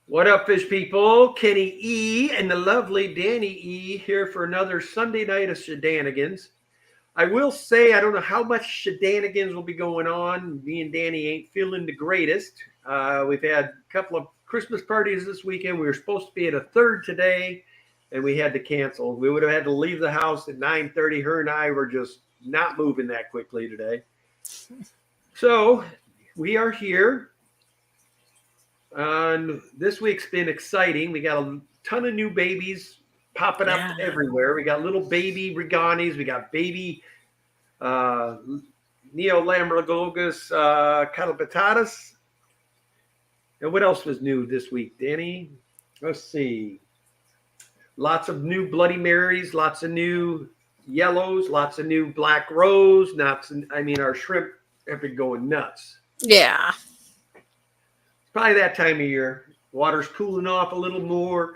What up, fish people? Kenny E and the lovely Danny E here for another Sunday night of shenanigans. I will say I don't know how much shenanigans will be going on. Me and Danny ain't feeling the greatest. We've had a couple of Christmas parties this weekend. We were supposed to be at a third today, and we had to cancel. We would have had to leave the house at 9:30. Her and I were just not moving that quickly today. So we are here. This week's been exciting. We got a ton of new babies popping up Yeah. everywhere. We got little baby Reganis. We got baby uh, Neolambroglogus catapetatus. And what else was new this week, Danny? Let's see. Lots of new Bloody Marys, lots of new yellows, lots of new black rose. Our shrimp have been going nuts. Yeah. Probably that time of year. Water's cooling off a little more.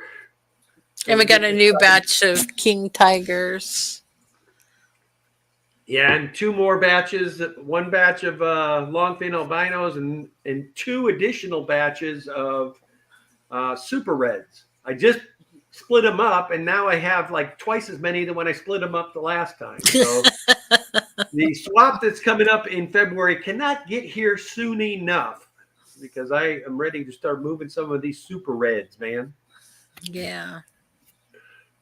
So And we got a new excited. batch of king tigers. Yeah, and two more batches. One batch of longfin albinos and two additional batches of super reds. I just split them up, and now I have like twice as many than when I split them up the last time. So the swap that's coming up in February cannot get here soon enough because I am ready to start moving some of these super reds, man. Yeah.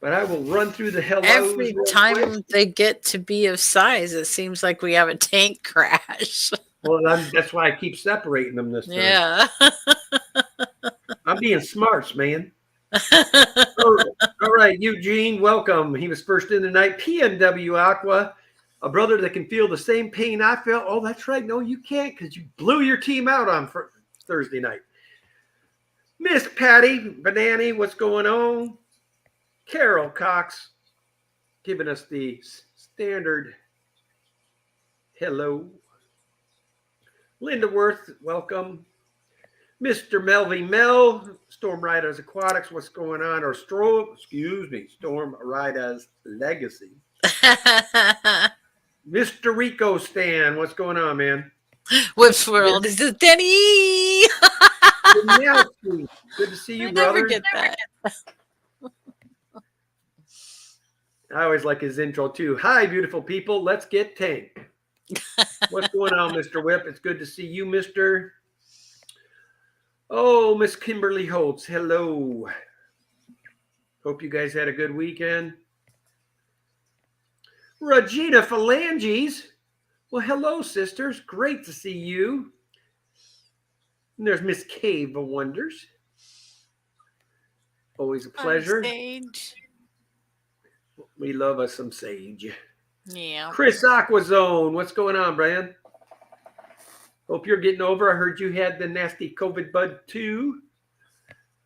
But I will run through the hellos. Every real quick. time they get to be of size, it seems like we have a tank crash. Well, that's why I keep separating them this time. Yeah. I'm being smarts, man. All right, Eugene, welcome. He was first in the night. PNW Aqua, a brother that can feel the same pain I felt. Oh, that's right. No, you can't because you blew your team out on Thursday night. Miss Patty Banani, what's going on? Carol Cox giving us the standard hello. Linda Worth, welcome. Mr. Melvy Mel, Storm Riders Aquatics, what's going on? Or Storm Riders Legacy. Mr. Rico Stan, what's going on, man? Whips World. This is Denny. Good to see you, I brother. never get that. I always like his intro too. Hi, beautiful people. Let's get tanked. What's going on, Mr. Whip? It's good to see you, Mr. Oh, Miss Kimberly Holtz. Hello. Hope you guys had a good weekend. Regina Phalanges. Well, hello, sisters. Great to see you. And there's Miss Cave of Wonders. Always a pleasure. Sage. We love us some sage. Yeah. Chris Aquazone. What's going on, Brian? Hope you're getting over. I heard you had the nasty COVID bud too.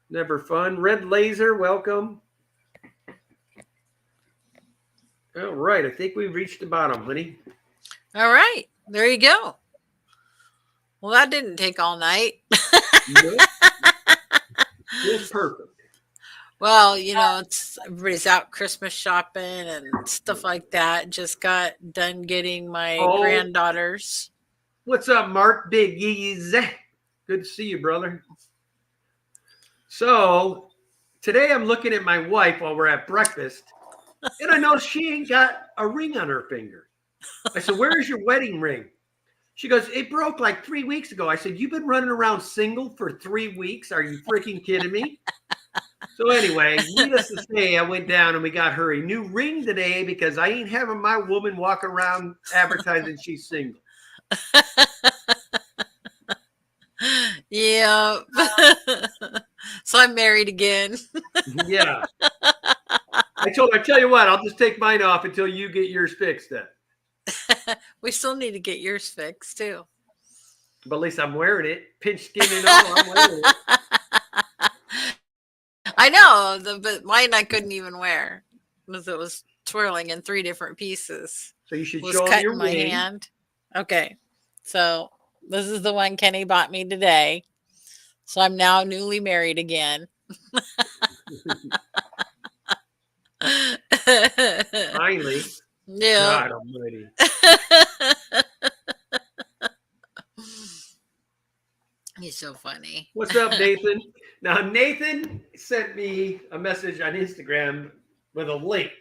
Never fun. Red Laser, welcome. All right. I think we've reached the bottom, honey. All right. There you go. Well, that didn't take all night. Nope. Feels perfect. Well, it's everybody's out Christmas shopping and stuff like that. Just got done getting my granddaughters. What's up, Mark Biggies? Good to see you, brother. So today I'm looking at my wife while we're at breakfast, and I know she ain't got a ring on her finger. I said, "Where's your wedding ring?" She goes, "It broke like 3 weeks ago." I said, "You've been running around single for 3 weeks? Are you freaking kidding me?" So anyway, needless to say, I went down and we got her a new ring today because I ain't having my woman walk around advertising she's single. Yeah. So I'm married again. Yeah. I told her, I tell you what, I'll just take mine off until you get yours fixed then. We still need to get yours fixed too. But at least I'm wearing it. Pinch skin and all, I'm wearing it. I know, but mine I couldn't even wear because it was twirling in 3 different pieces. So you should Was show them cut your in my ring. hand. Okay, so this is the one Kenny bought me today. So I'm now newly married again. Finally. Yeah. God almighty. He's so funny. What's up, Nathan? Now, Nathan sent me a message on Instagram with a link.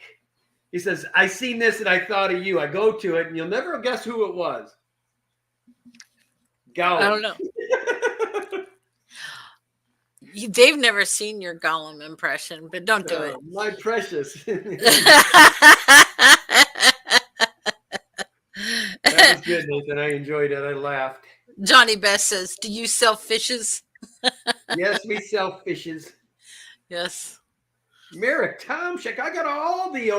He says, I seen this and I thought of you. I go to it and you'll never guess who it was. Gollum. I don't know. They've never seen your Gollum impression, but don't do it. My precious. That was good, Nathan. I enjoyed it. I laughed. Johnny Best says, do you sell fishes? Yes, we sell fishes. Yes. Merrick, Tom, Sheck, I got all the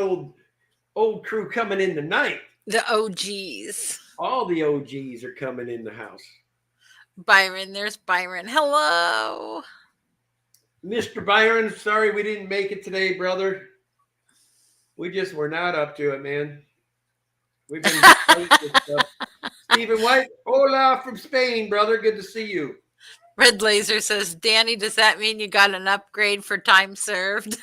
old crew coming in tonight. The OGs. All the OGs are coming in the house. Byron, there's Byron. Hello. Mr. Byron, sorry we didn't make it today, brother. We just were not up to it, man. We've been Stephen White, hola from Spain, brother. Good to see you. Red Laser says, Danny, does that mean you got an upgrade for time served?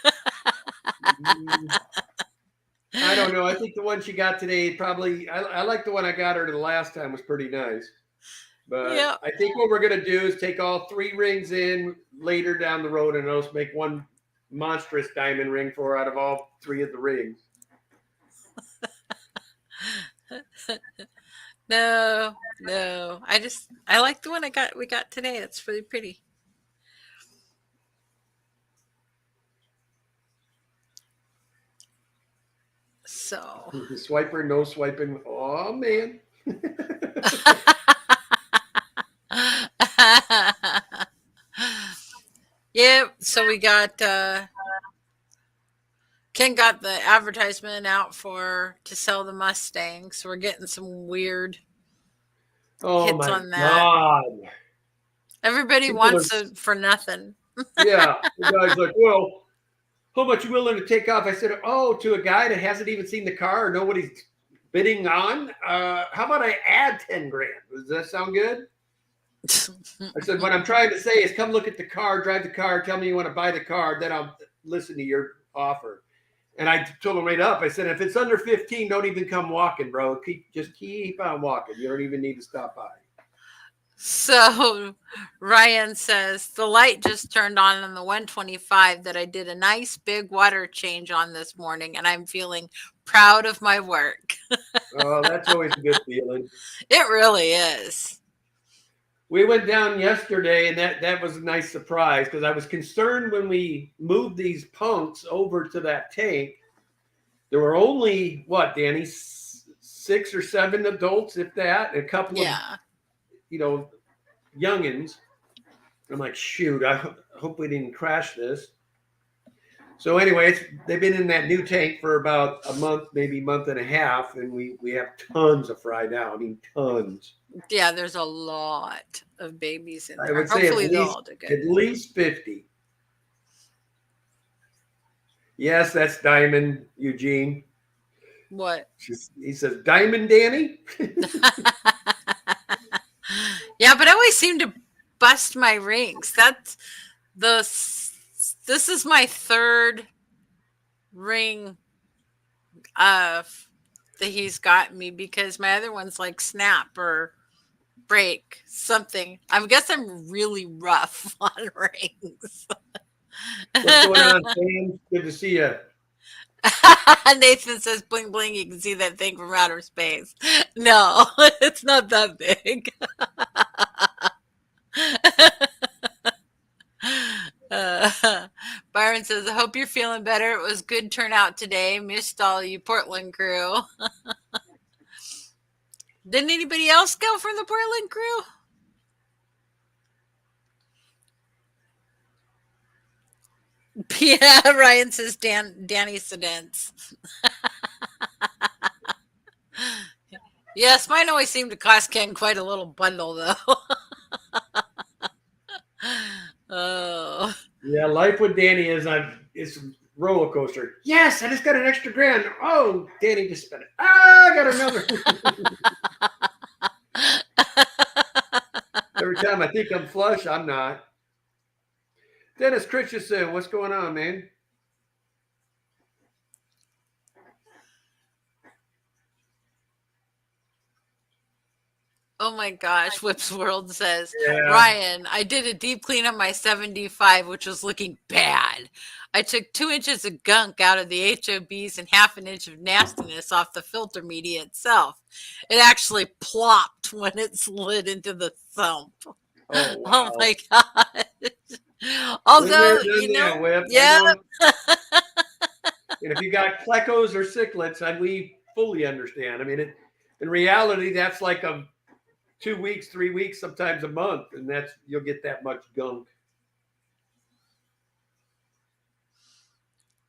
I don't know. I think the one she got today probably, I like the one I got her the last time was pretty nice. But yep. I think what we're going to do is take all 3 rings in later down the road and also make one monstrous diamond ring for her out of all 3 of the rings. No. I like the one we got today. It's really pretty. So swiper, no swiping. Oh man. Yep. So we got Ken got the advertisement out to sell the Mustang. So we're getting some weird hits on that. God. Everybody wants it for nothing. Yeah. The guy's like, well, how much you willing to take off? I said, to a guy that hasn't even seen the car or know what he's bidding on. How about I add 10 grand? Does that sound good? I said, what I'm trying to say is come look at the car, drive the car, tell me you want to buy the car, then I'll listen to your offer. And I told him right up, I said, if it's under 15, don't even come walking, bro. Just keep on walking. You don't even need to stop by. So Ryan says, the light just turned on the 125 that I did a nice big water change on this morning, and I'm feeling proud of my work. Oh, that's always a good feeling. It really is. We went down yesterday, and that was a nice surprise because I was concerned when we moved these punks over to that tank. There were only, what, Danny, 6 or 7 adults, if that, a couple of, youngins. I'm like, shoot, I hope we didn't crash this. So anyway, they've been in that new tank for about a month, maybe month and a half, and we have tons of fry now. I mean, tons. Yeah, there's a lot of babies in there. I would say hopefully they'll all do good. At least 50. Yes, that's Diamond, Eugene. What? He says, Diamond Danny? Yeah, but I always seem to bust my rings. This is my 3rd ring that he's got me because my other one's like snap or break something. I guess I'm really rough on rings. What's going on, Sam? Good to see you. Nathan says, bling, bling. You can see that thing from outer space. No, it's not that big. Byron says, I hope you're feeling better. It was good turnout today. Missed all you Portland crew. Didn't anybody else go from the Portland crew? Yeah, Ryan says Danny Sedence. Yes, mine always seemed to cost Ken quite a little bundle, though. Oh. Yeah, life with Danny it's a roller coaster. Yes, I just got an extra grand. Oh, Danny just spent it. I got another. Every time I think I'm flush, I'm not. Dennis Christensen, what's going on, man? Oh my gosh, Whips World says, Yeah. Ryan, I did a deep clean on my 75, which was looking bad. I took 2 inches of gunk out of the HOBs and half an inch of nastiness off the filter media itself. It actually plopped when it slid into the sump. Oh, Oh wow. my god. Been Although, there, done you know, that, Whip. yeah, I know. And if you got plecos or cichlids, we fully understand. I mean, in reality, that's like a 2 weeks, 3 weeks, sometimes a month, and you'll get that much gunk.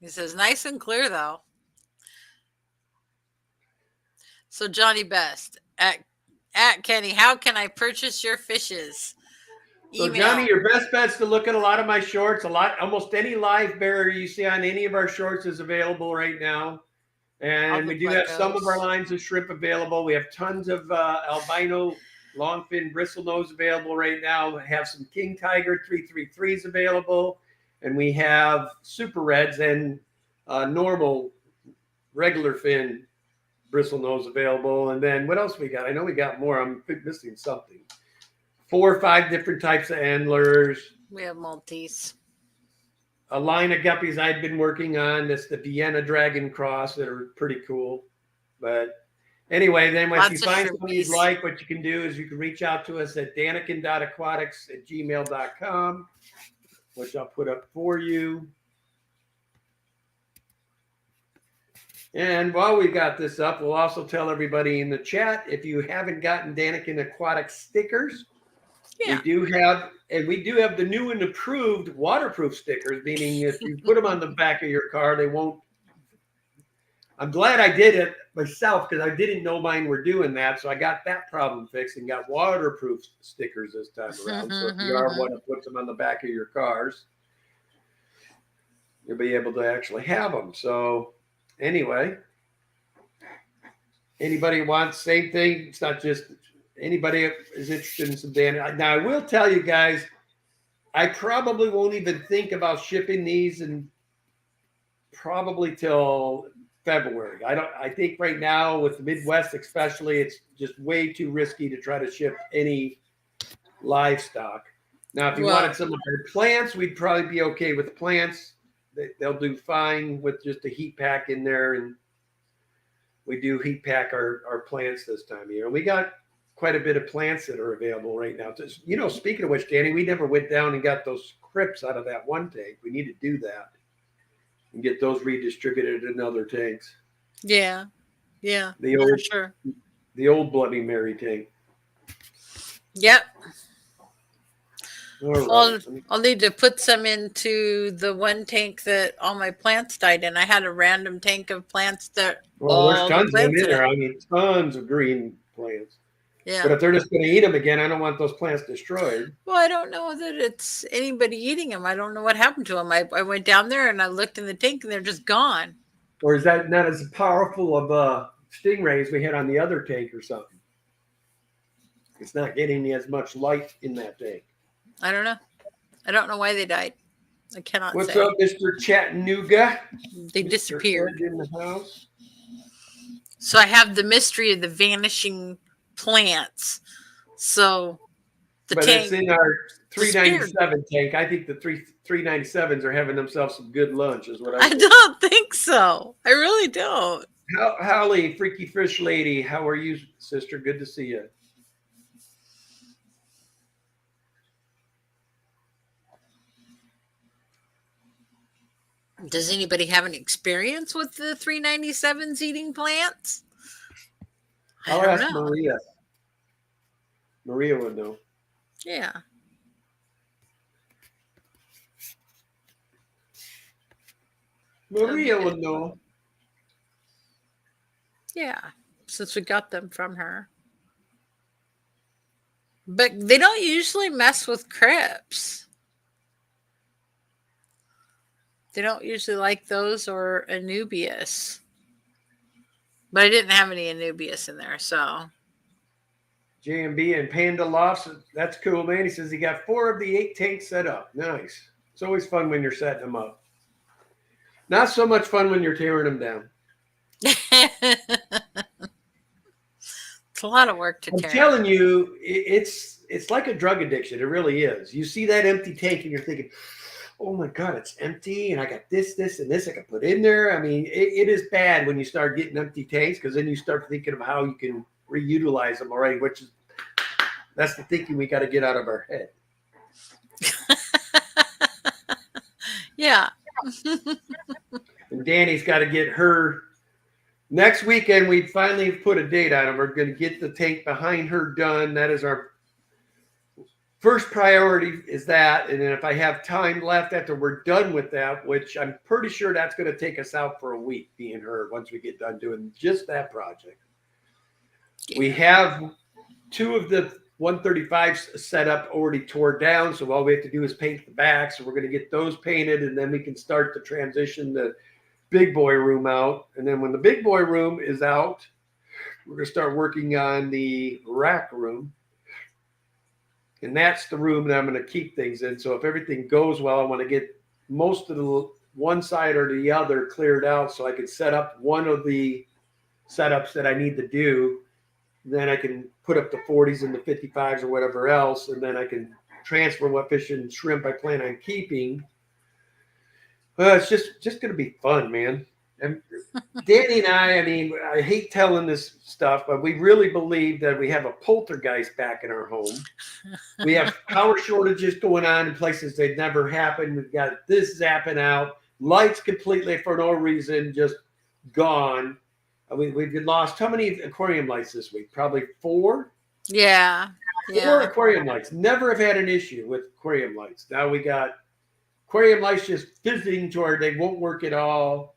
he says, nice and clear though. So Johnny Best at Kenny, how can I purchase your fishes? So Email. Johnny, your best bet's to look at a lot of my shorts. Almost any live bearer you see on any of our shorts is available right now. And we do have some of our lines of shrimp available. We have tons of albino longfin bristlenose available right now. We have some king tiger 333s available. And we have super reds and normal regular fin bristlenose available. And then what else we got? I know we got more. I'm missing something. 4 or 5 different types of antlers. We have Maltese. A line of guppies I've been working on. That's the Vienna Dragon Cross that are pretty cool. But anyway, then if you find something you'd like, what you can do is you can reach out to us at daniken.aquatics@gmail.com, which I'll put up for you. And while we got this up, we'll also tell everybody in the chat, if you haven't gotten Daniken Aquatics stickers, we do have the new and approved waterproof stickers, meaning if you put them on the back of your car, they won't. I'm glad I did it myself because I didn't know mine were doing that. So I got that problem fixed and got waterproof stickers this time around. So if you are one that puts them on the back of your cars, you'll be able to actually have them. So anyway, anybody wants same thing. It's not just anybody is interested in some Daniken. Now I will tell you guys, I probably won't even think about shipping these and probably till February. I think right now with the Midwest especially, it's just way too risky to try to ship any livestock. Now, if you wanted some of our plants, we'd probably be okay with the plants. They'll do fine with just a heat pack in there, and we do heat pack our plants this time of year. We got quite a bit of plants that are available right now. You know, speaking of which, Danny, we never went down and got those crypts out of that one tank. We need to do that and get those redistributed in other tanks. Yeah. The old, for sure. The old Bloody Mary tank. Yep. All right. I'll need to put some into the one tank that all my plants died in. I had a random tank of plants that. Well, there's tons of them in there. I mean, tons of green plants. Yeah. But if they're just going to eat them again, I don't want those plants destroyed. Well, I don't know that it's anybody eating them. I don't know what happened to them. I went down there and I looked in the tank and they're just gone. Or is that not as powerful of stingrays we had on the other tank or something? It's not getting as much light in that tank. I don't know. I don't know why they died. I cannot What's say. up, Mr. Chattanooga? They disappeared. In the house. So I have the mystery of the vanishing plants. So but it's in our 397 tank. I think the 397s are having themselves some good lunch, is what I think. don't think so. I really don't. Holly, Freaky Fish Lady, how are you, sister? Good to see you. Does anybody have any experience with the 397s eating plants? I'll ask Maria. Maria would know. Yeah. Maria would know. Yeah, since we got them from her. But they don't usually mess with crypts. They don't usually like those or Anubias. But I didn't have any Anubias in there, so. JMB and Panda Lofts, that's cool, man. He says he got 4 of the 8 tanks set up. Nice. It's always fun when you're setting them up. Not so much fun when you're tearing them down. It's a lot of work to I'm carry. telling you, it's like a drug addiction. It really is. You see that empty tank and you're thinking, oh my God, it's empty. And I got this, and this I can put in there. I mean, it is bad when you start getting empty tanks because then you start thinking of how you can reutilize them already, which is, that's the thinking we got to get out of our head. Yeah. And Danny's got to get her next weekend. We finally put a date on it. We're going to get the tank behind her done. That is our first priority, is that. And then if I have time left after we're done with that, which I'm pretty sure that's going to take us out for a week, me and her, once we get done doing just that project. Yeah. We have 2 of the 135s set up, already tore down. So all we have to do is paint the back. So we're going to get those painted, and then we can start to transition the big boy room out. And then when the big boy room is out, we're going to start working on the rack room. And that's the room that I'm going to keep things in. So if everything goes well, I want to get most of the one side or the other cleared out so I can set up one of the setups that I need to do. Then I can put up the 40s and the 55s or whatever else. And then I can transfer what fish and shrimp I plan on keeping. It's just going to be fun, man. And Danny and I mean, I hate telling this stuff, but we really believe that we have a poltergeist back in our home. We have power shortages going on in places that never happened. We've got this zapping out, lights completely for no reason, just gone. We've lost how many aquarium lights this week? Probably 4. Yeah. 4 aquarium lights. Never have had an issue with aquarium lights. Now we got aquarium lights just visiting toward, they won't work at all.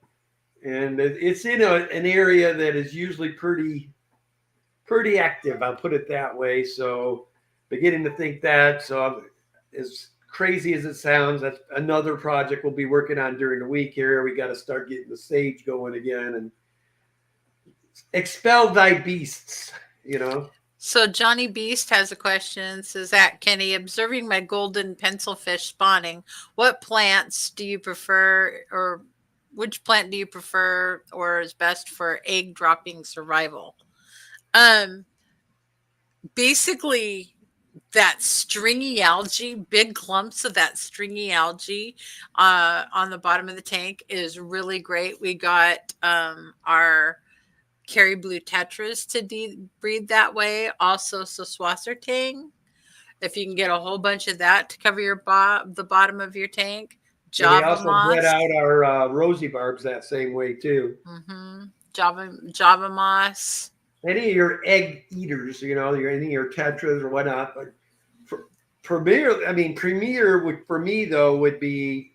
And it's in an area that is usually pretty active, I'll put it that way. So beginning to think that. So as crazy as it sounds, that's another project we'll be working on during the week here. We got to start getting the sage going again and expel thy beasts, you know. So Johnny Beast has a question. Says that, Kenny, observing my golden pencilfish spawning, what plants do you prefer, or which plant do you prefer or is best for egg dropping survival? Basically that stringy algae, big clumps of that stringy algae on the bottom of the tank is really great. We got our Kerry Blue Tetras to breed that way. Also Soswasertang. If you can get a whole bunch of that to cover your the bottom of your tank. Java they also moss. bred out our rosy barbs that same way too. Mm-hmm. Java moss. Any of your egg eaters, you know, any of your tetras or whatnot. But premier would, for me though, would be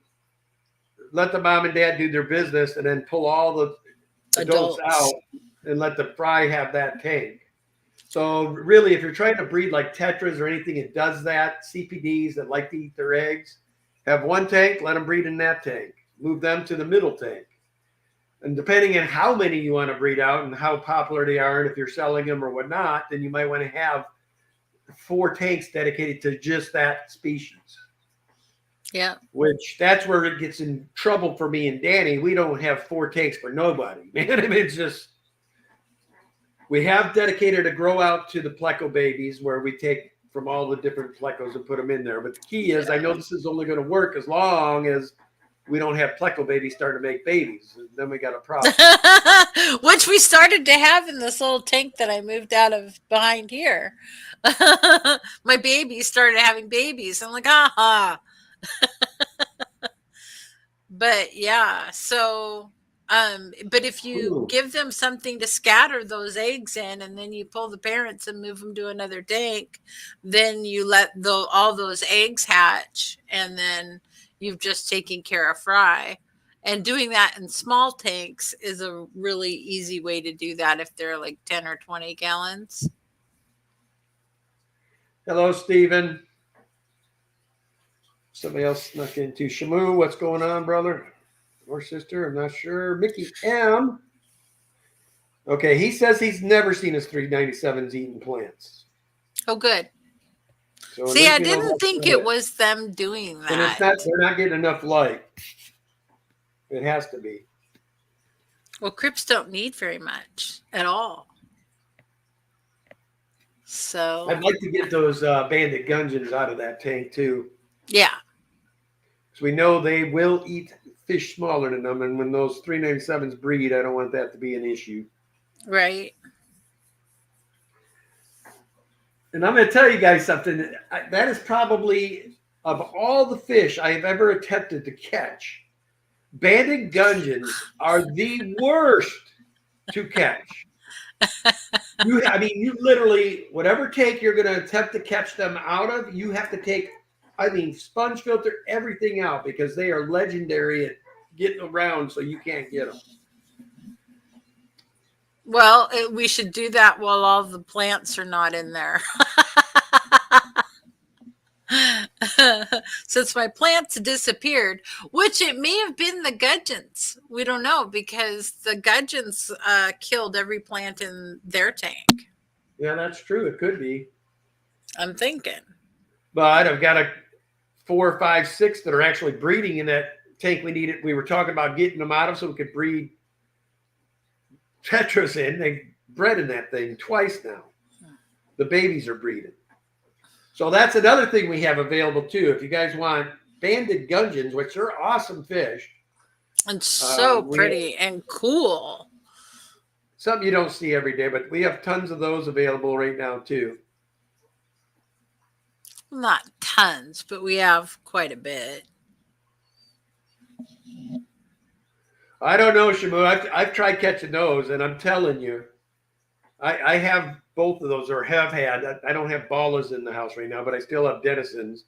let the mom and dad do their business and then pull all the adults out and let the fry have that tank. So really, if you're trying to breed like tetras or anything that does that, CPDs that like to eat their eggs, have one tank, let them breed in that tank. Move them to the middle tank. And depending on how many you want to breed out and how popular they are, and if you're selling them or whatnot, then you might want to have 4 tanks dedicated to just that species. Yeah. Which that's where it gets in trouble for me and Danny. We don't have 4 tanks for nobody, man. I mean, it's just, we have dedicated a grow out to the pleco babies where we take from all the different plecos and put them in there. But the key is, I know this is only going to work as long as we don't have pleco babies starting to make babies. Then we got a problem. Which we started to have in this little tank that I moved out of behind here. My babies started having babies. I'm like, aha. But yeah, so but if you give them something to scatter those eggs in, and then you pull the parents and move them to another tank, then you let all those eggs hatch, and then you've just taken care of fry. And doing that in small tanks is a really easy way to do that if they're like 10 or 20 gallons. Hello, Stephen. Somebody else snuck into Shamu. What's going on, brother or sister? I'm not sure. Mickey M. Okay, he says he's never seen his 397s eating plants. Oh, good. So see, I didn't think it was them doing that. And it's not, they're not getting enough light. It has to be. Well, crips don't need very much at all. So I'd like to get those banded gudgeons out of that tank too. yeah, So we know they will eat fish smaller than them, and when those 397s breed, I don't want that to be an issue. right. And I'm going to tell you guys something. That is probably, of all the fish I have ever attempted to catch, banded gudgeons are the worst to catch. You literally, whatever tank you're going to attempt to catch them out of, you have to take, sponge filter everything out because they are legendary at getting around so you can't get them. Well, we should do that while all the plants are not in there. Since my plants disappeared, which it may have been the gudgeons. We don't know because the gudgeons killed every plant in their tank. Yeah, that's true. It could be. I'm thinking. But I've got 4, 5, 6 that are actually breeding in that tank we needed. We were talking about getting them out of so we could breed tetras in. They bred in that thing twice now. The babies are breeding. So that's another thing we have available too. If you guys want banded gudgeons, which are awesome fish. And so pretty and cool. Something you don't see every day, but we have tons of those available right now too. Not tons, but we have quite a bit. I don't know, Shamu. I've tried catching those, and I'm telling you, I have both of those, or have had. I don't have ballers in the house right now, but I still have denizens.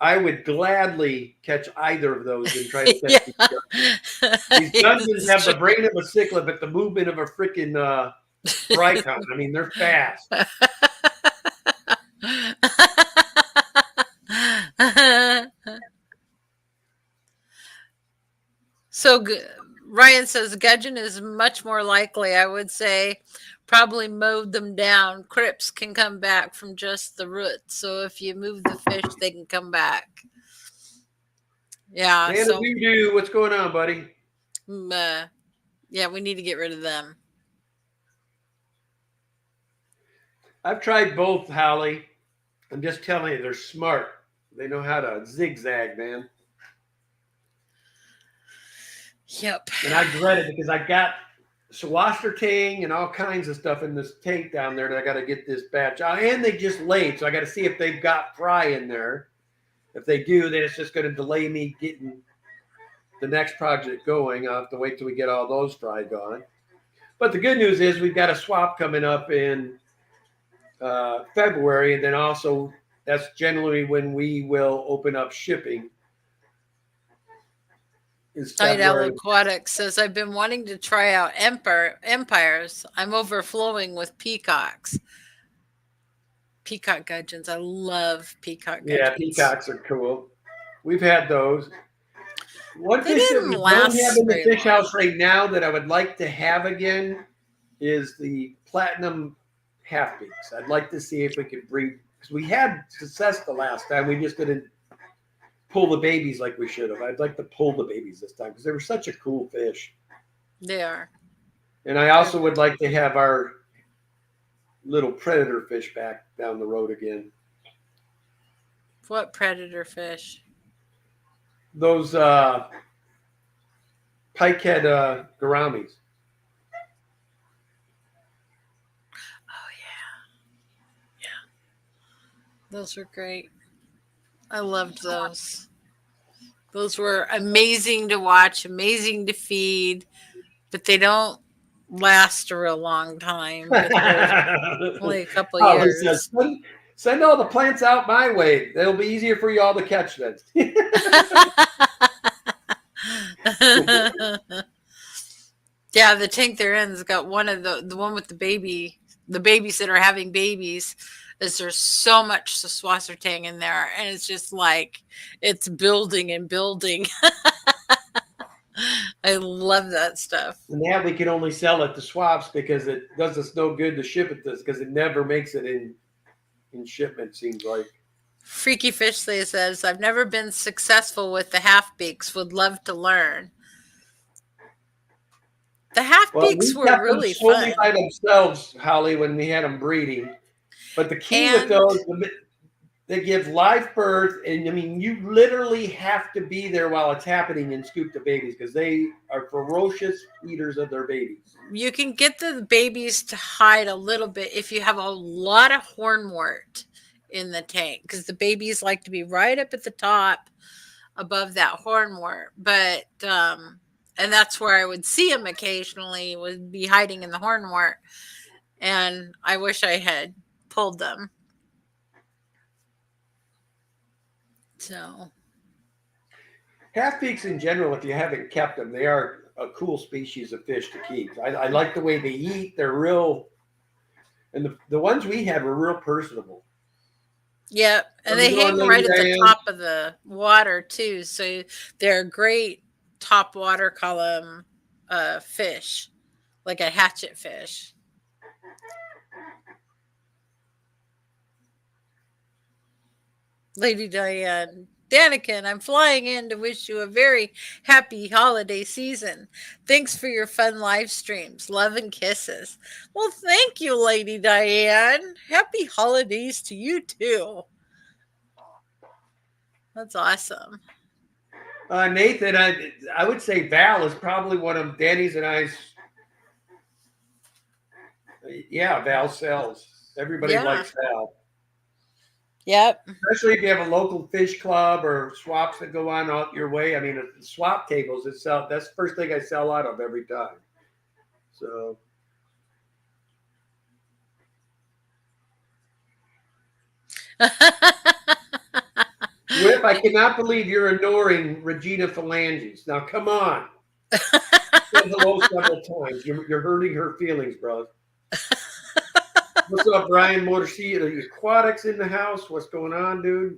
I would gladly catch either of those and try to catch these gudgeons. These gudgeons have the brain of a cichlid, but the movement of a freaking Brycon. I mean, they're fast. So Ryan says gudgeon is much more likely. I would say probably mowed them down. Crips can come back from just the roots. So if you move the fish, they can come back. Yeah. Man, so you do. What's going on, buddy? Yeah, we need to get rid of them. I've tried both, Holly. I'm just telling you, they're smart. They know how to zigzag, man. Yep. And I dread it because I got Swasser tang and all kinds of stuff in this tank down there that I got to get this batch out. And they just laid, so I got to see if they've got fry in there. If they do, then it's just going to delay me getting the next project going. I'll have to wait till we get all those fry gone. But the good news is we've got a swap coming up in February, and then also that's generally when we will open up shipping. Night Owl Aquatic says, I've been wanting to try out empires. I'm overflowing with peacocks. Peacock gudgeons. I love peacock gudgeons. Yeah, peacocks are cool. We've had those. One fish that we don't have in the fish house right now that I would like to have again is the platinum half-beaks. I'd like to see if we could breed, because we had success the last time. We just didn't pull the babies like we should have. I'd like to pull the babies this time because they were such a cool fish. They are. And I also would like to have our little predator fish back down the road again. What predator fish? Those pikehead gouramis. Oh, yeah. Yeah. Those were great. I loved those. Those were amazing to watch, amazing to feed, but they don't last a real long time. Only a couple years. Says, send all the plants out my way. It'll be easier for you all to catch them. Yeah, the tank they're in's got one of the one with the babies that are having babies. Is there's so much Swasser tang in there, and it's just like it's building and building. I love that stuff. And now we can only sell it to swaps because it does us no good to ship it to us because it never makes it in shipment, seems like. Freaky Fish says, I've never been successful with the half-beaks. Would love to learn. The half-beaks were really fun. By themselves, Holly, when we had them breeding. But the key with And those, they give live birth, and I mean, you literally have to be there while it's happening and scoop the babies because they are ferocious eaters of their babies. you can get the babies to hide a little bit if you have a lot of hornwort in the tank, because the babies like to be right up at the top above that hornwort. But and that's where I would see them occasionally, would be hiding in the hornwort, and I wish I had pulled them. So Half-beaks in general, if you haven't kept them, they are a cool species of fish to keep. I like the way they eat. They're real, and the ones we had were real personable. yeah, and they hang right at the top of the water too, so they're a great top water column fish, like a hatchet fish. Lady Diane, Daniken, I'm flying in to wish you a very happy holiday season. Thanks for your fun live streams. Love and kisses. Well, thank you, Lady Diane. Happy holidays to you too. That's awesome. Nathan, I would say Val is probably one of Danny's and I's. Yeah, Val sells. Everybody likes Val. Yep. Especially if you have a local fish club or swaps that go on out your way. I mean, swap tables itself, that's the first thing I sell out of every time. So. Whip, I cannot believe you're ignoring Regina Phalanges. Now, come on. Said hello several times. You're hurting her feelings, brother. What's up, Brian Motorseed? Are you aquatics in the house? What's going on, dude?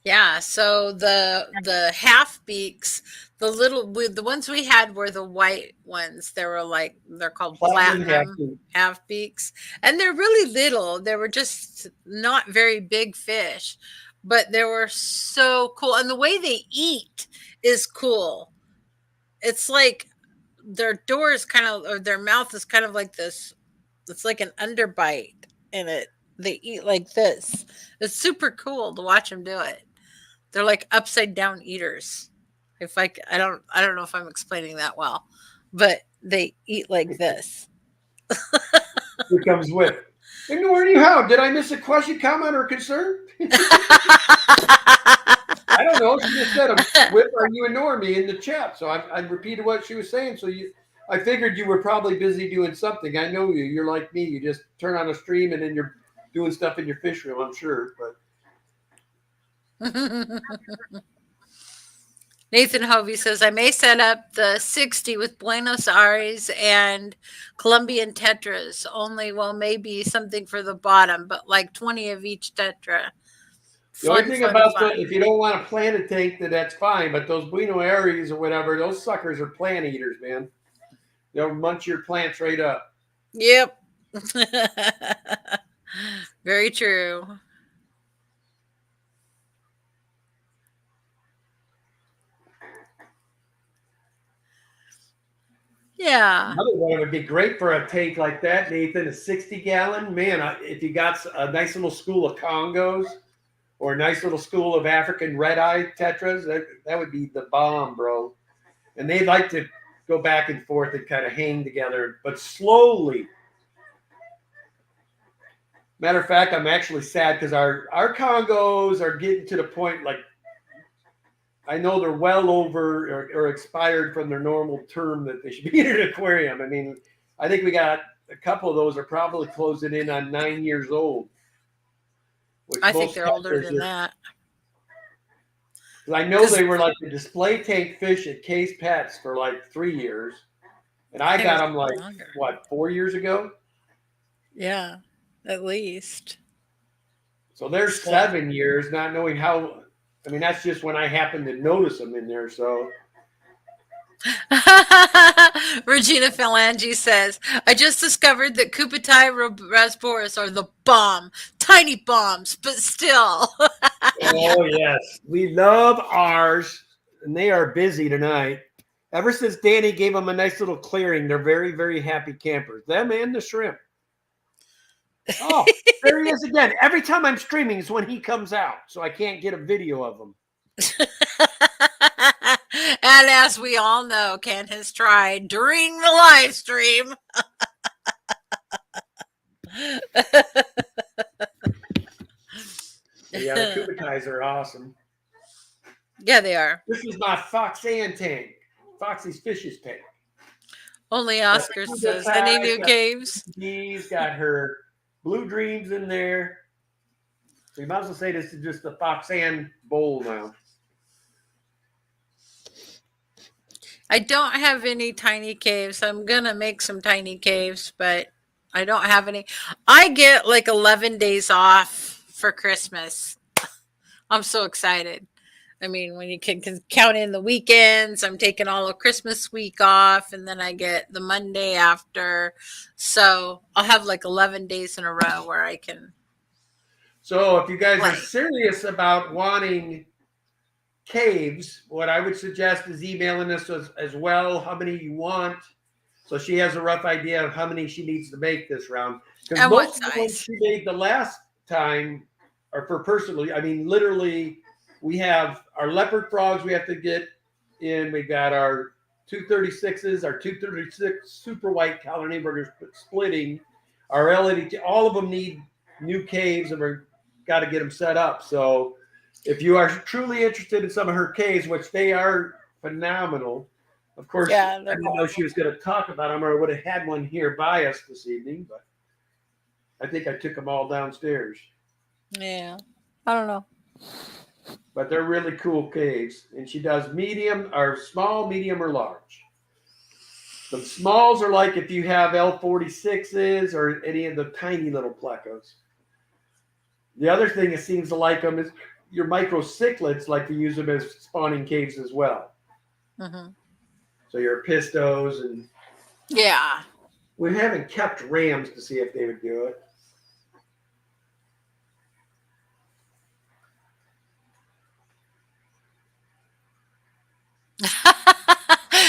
Yeah, so the half beaks, the ones we had were the white ones. They're called platinum half beaks, and they're really little. They were just not very big fish, but they were so cool, and the way they eat is cool. It's like their door is kind of, or their mouth is kind of like this. It's like an underbite in it. They eat like this. It's super cool to watch them do it. They're like upside down eaters. I don't know if I'm explaining that well, but they eat like this. Here comes Whip. Ignoring you how? Did I miss a question, comment, or concern? I don't know. She just said, Whip, are you ignoring me in the chat? So I repeated what she was saying. So I figured you were probably busy doing something. I know you. You're like me. You just turn on a stream and then you're doing stuff in your fish room, I'm sure. But Nathan Hovey says, I may set up the 60 with Buenos Aires and Colombian tetras only. Well, maybe something for the bottom, but like 20 of each tetra. The only thing about that, if you don't want to plant a tank, that's fine. But those Buenos Aires or whatever, those suckers are plant eaters, man. They'll munch your plants right up. Yep. Very true. Yeah. Another one would be great for a tank like that, Nathan, a 60-gallon. Man, if you got a nice little school of Congos or a nice little school of African red-eye tetras, that would be the bomb, bro. And they like to go back and forth and kind of hang together, but slowly. Matter of fact, I'm actually sad because our Congos are getting to the point, like, I know they're well over or expired from their normal term that they should be in an aquarium. I mean, I think we got a couple of those are probably closing in on 9 years old. I think they're older than that. I know they were like the display tank fish at Case Pets for like 3 years. And I got them like, what, 4 years ago? Yeah, at least. So they're 7 years, not knowing how. I mean, that's just when I happened to notice them in there. So Regina Phalange says, I just discovered that Kupatai rasboris are the bomb. Tiny bombs, but still. Oh, yes. We love ours, and they are busy tonight. Ever since Danny gave them a nice little clearing, they're very, very happy campers. Them and the shrimp. Oh, there he is again. Every time I'm streaming is when he comes out, so I can't get a video of him. And as we all know, Ken has tried during the live stream. Yeah, the Kubitais are awesome. Yeah, they are. This is my Foxanne tank. Foxy's Fishes tank. Only Oscar says, any new caves? She's got her Blue Dreams in there. So you might as well say this is just the Foxanne bowl now. I don't have any tiny caves. I'm going to make some tiny caves, but I don't have any. I get like 11 days off for Christmas. I'm so excited. I mean, when you can count in the weekends, I'm taking all of Christmas week off, and then I get the Monday after. So I'll have like 11 days in a row where I can. So if you guys are serious about wanting caves, what I would suggest is emailing us as well how many you want. So she has a rough idea of how many she needs to make this round. Because most of the ones she made the last time are for personally. I mean, literally, we have our leopard frogs we have to get in. We got our 236s, our 236 super white Collar Neighborhood splitting, our LED. All of them need new caves, and we're got to get them set up. So if you are truly interested in some of her caves, which they are phenomenal, of course, I didn't know she was going to talk about them, or I would have had one here by us this evening, but I think I took them all downstairs. Yeah, I don't know. But they're really cool caves. And she does medium or small, medium, or large. The smalls are like if you have L46s or any of the tiny little plecos. The other thing that seems to like them is your micro cichlids like to use them as spawning caves as well. Mm-hmm. So your pistos and yeah. We haven't kept rams to see if they would do it.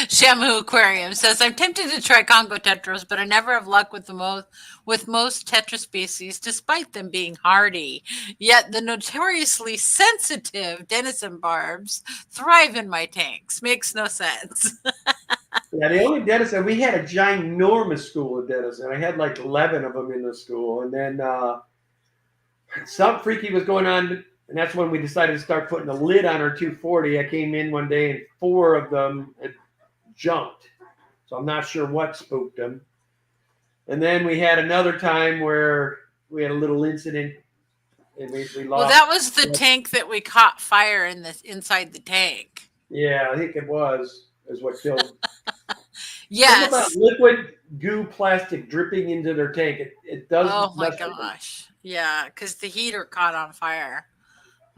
Shamu Aquarium says, I'm tempted to try Congo tetras, but I never have luck with most tetra species, despite them being hardy. Yet the notoriously sensitive denison barbs thrive in my tanks. Makes no sense. Yeah, the only denison, we had a ginormous school of denison. I had like 11 of them in the school. And then something freaky was going on. And that's when we decided to start putting a lid on our 240. I came in one day and 4 of them had jumped. So I'm not sure what spooked them. And then we had another time where we had a little incident and we lost. Well, that was the tank that we caught fire in inside the tank. Yeah, I think it was what killed. Yes. About liquid goo plastic dripping into their tank. It does. Oh my gosh. Yeah, because the heater caught on fire.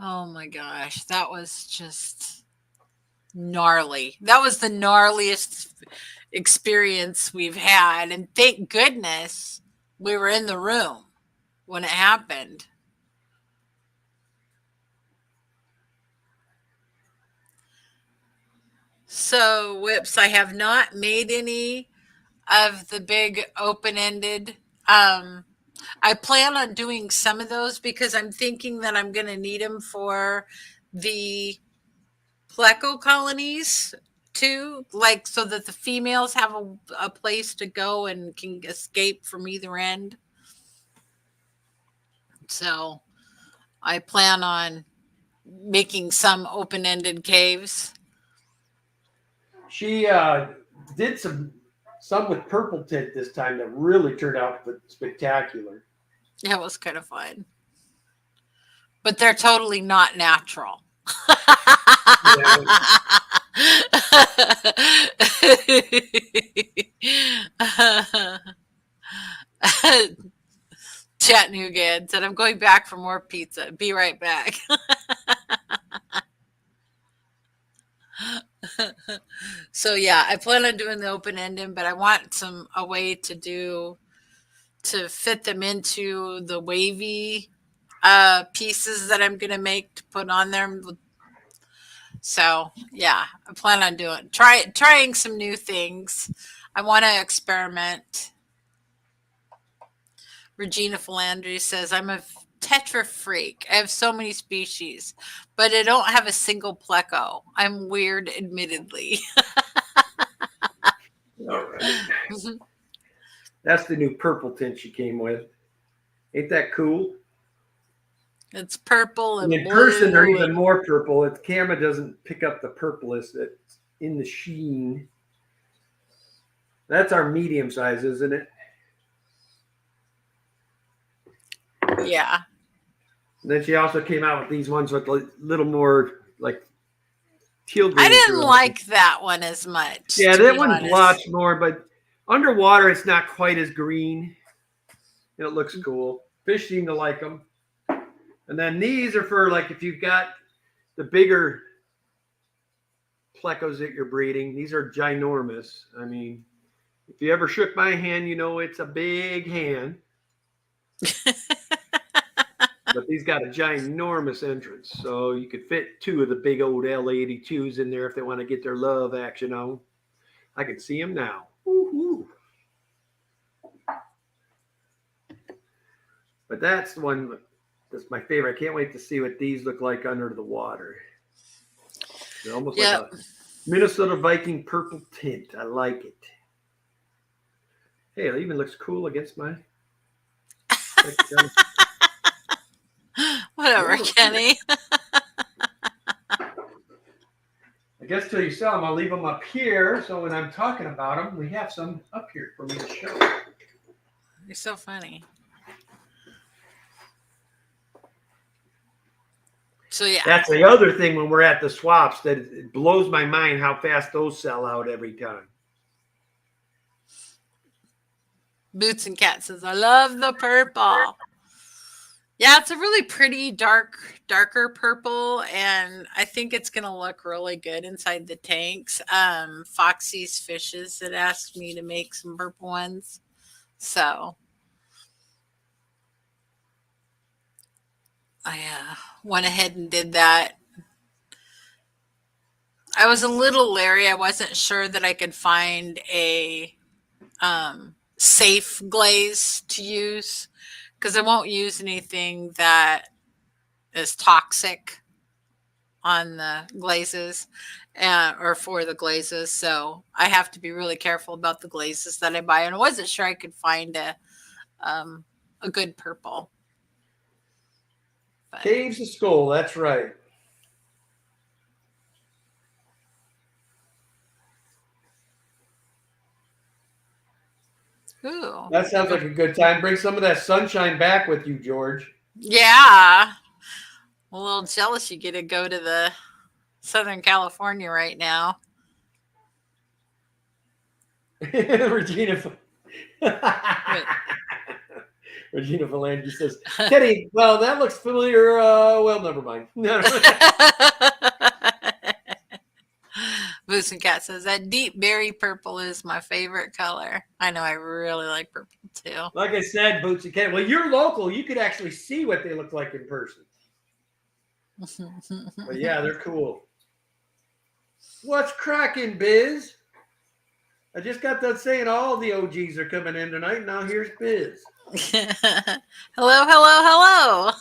Oh my gosh. That was just gnarly. That was the gnarliest experience we've had. And thank goodness we were in the room when it happened. So, Whips, I have not made any of the big open-ended. I plan on doing some of those because I'm thinking that I'm going to need them for the pleco colonies too, like so that the females have a place to go and can escape from either end. So I plan on making some open-ended caves. She did some with purple tint this time that really turned out spectacular. That was kind of fun. But they're totally not natural. Chattanooga said, I'm going back for more pizza. Be right back. So yeah, I plan on doing the open ending, but I want a way to fit them into the wavy pieces that I'm gonna make to put on there. So yeah, I plan on trying some new things. I want to experiment. Regina Philandri says, I'm a tetra freak. I have so many species, but I don't have a single pleco. I'm weird, admittedly. All right. That's the new purple tint she came with. Ain't that cool? It's purple And and in person, they're blue. even more purple. The camera doesn't pick up the purpleness that's in the sheen. That's our medium size, isn't it? Yeah. And then she also came out with these ones with a little more like teal green. I didn't throughout. like that one as much. Yeah, To that be one honest. blotched more, but underwater it's not quite as green. And it looks cool. Fish seem to like them. And then these are for like if you've got the bigger plecos that you're breeding. These are ginormous. I mean, if you ever shook my hand, you know it's a big hand. But these got a ginormous entrance, so you could fit two of the big old L82s in there if they want to get their love action on. I can see them now. Woo-hoo. But that's the one that's my favorite. I can't wait to see what these look like under the water. They're almost like a Minnesota Viking purple tint. I like it. Hey, it even looks cool against my. Whatever, Kenny. I guess till you sell them, I'll leave them up here. So when I'm talking about them, we have some up here for me to show. You're so funny. So yeah, that's the other thing when we're at the swaps that it blows my mind how fast those sell out every time. Boots and Cat says, I love the purple. Yeah, it's a really pretty darker purple, and I think it's gonna look really good inside the tanks. Foxy's Fishes had asked me to make some purple ones, so I went ahead and did that. I was a little leery. I wasn't sure that I could find a safe glaze to use because I won't use anything that is toxic on the glazes or for the glazes. So I have to be really careful about the glazes that I buy. And I wasn't sure I could find a good purple. But. Caves of Skull, that's right. Ooh. That sounds like a good time. Bring some of that sunshine back with you, George. Yeah. I'm a little jealous you get to go to the Southern California right now. Regina Philandri says, Kenny, well, that looks familiar. Well, never mind. Boots and Cat says, that deep berry purple is my favorite color. I know I really like purple too. Like I said, Boots and Cat, well, you're local. You could actually see what they look like in person. But yeah, they're cool. What's cracking, Biz? I just got done saying all the OGs are coming in tonight. Now here's Biz. Hello.